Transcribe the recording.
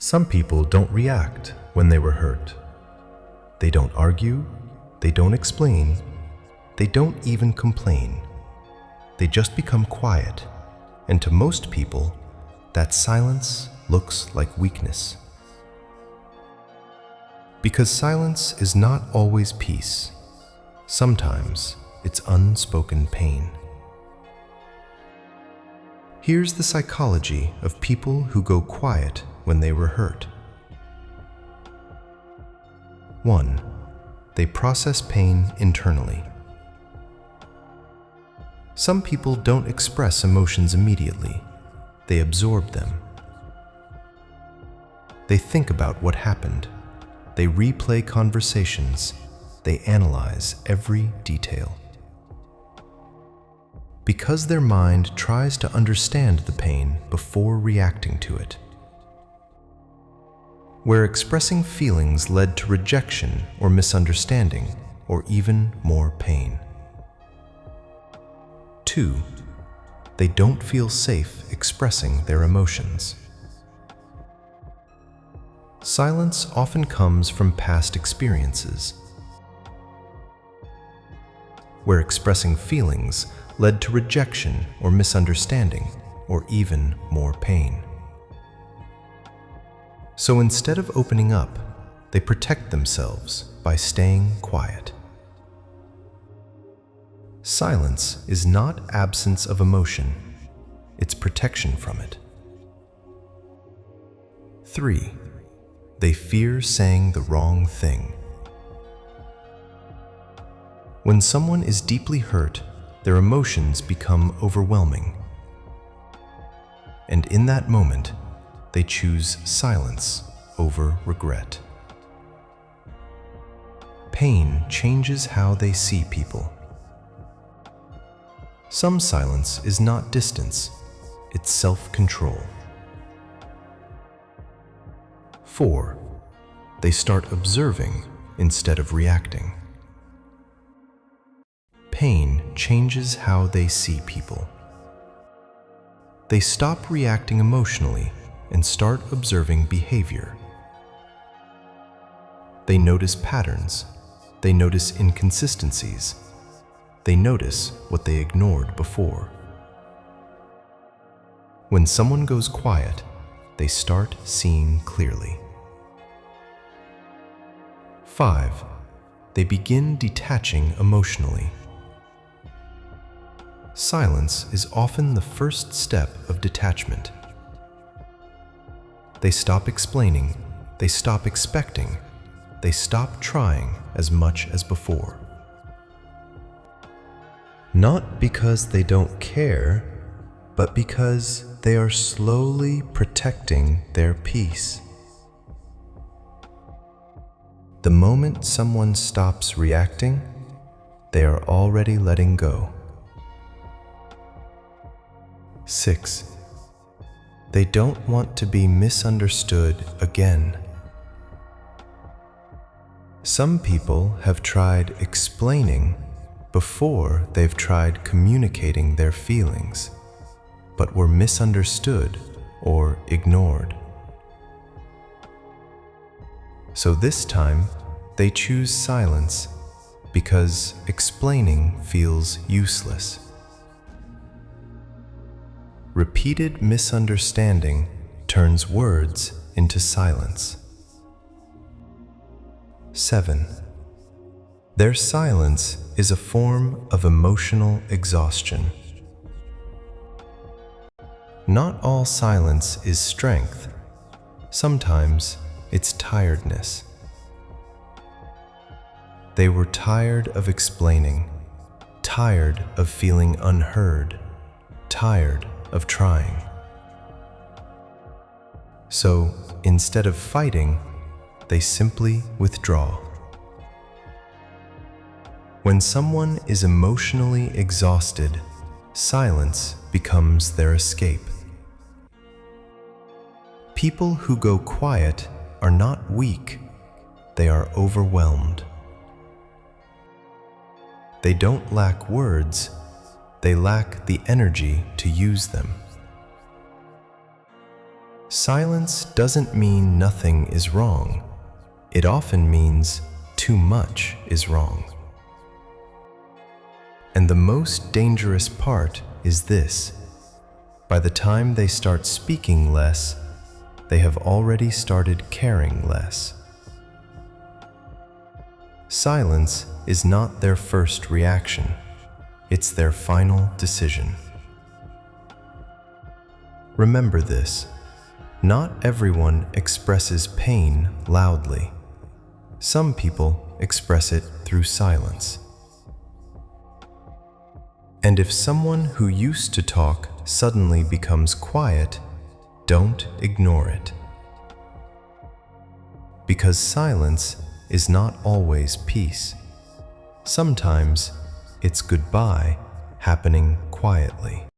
Some people don't react when they were hurt. They don't argue, they don't explain, they don't even complain. They just become quiet, and to most people, that silence looks like weakness. Because silence is not always peace. Sometimes it's unspoken pain. Here's the psychology of people who go quiet when they were hurt. 1. They process pain internally. Some people don't express emotions immediately. They absorb them. They think about what happened. They replay conversations. They analyze every detail. Because their mind tries to understand the pain before reacting to it. Where expressing feelings led to rejection or misunderstanding, or even more pain. 2. They don't feel safe expressing their emotions. Silence often comes from past experiences, where expressing feelings led to rejection or misunderstanding, or even more pain. So instead of opening up, they protect themselves by staying quiet. Silence is not absence of emotion, it's protection from it. 3. They fear saying the wrong thing. When someone is deeply hurt, their emotions become overwhelming. And in that moment, they choose silence over regret. Pain changes how they see people. Some silence is not distance, it's self-control. 4. They start observing instead of reacting. Pain changes how they see people. They stop reacting emotionally and start observing behavior. They notice patterns. They notice inconsistencies. They notice what they ignored before. When someone goes quiet, they start seeing clearly. 5. They begin detaching emotionally. Silence is often the first step of detachment. They stop explaining, they stop expecting, they stop trying as much as before. Not because they don't care, but because they are slowly protecting their peace. The moment someone stops reacting, they are already letting go. 6. They don't want to be misunderstood again. Some people have tried explaining before they've tried communicating their feelings, but were misunderstood or ignored. So this time, they choose silence because explaining feels useless. Repeated misunderstanding turns words into silence. 7. Their silence is a form of emotional exhaustion. Not all silence is strength. Sometimes it's tiredness. They were tired of explaining, tired of feeling unheard, tired of trying. So instead of fighting, they simply withdraw. When someone is emotionally exhausted, silence becomes their escape. People who go quiet are not weak, they are overwhelmed. They don't lack words, they lack the energy to use them. Silence doesn't mean nothing is wrong. It often means too much is wrong. And the most dangerous part is this: by the time they start speaking less, they have already started caring less. Silence is not their first reaction, it's their final decision. Remember this: not everyone expresses pain loudly. Some people express it through silence. And if someone who used to talk suddenly becomes quiet, don't ignore it. Because silence is not always peace. Sometimes it's goodbye happening quietly.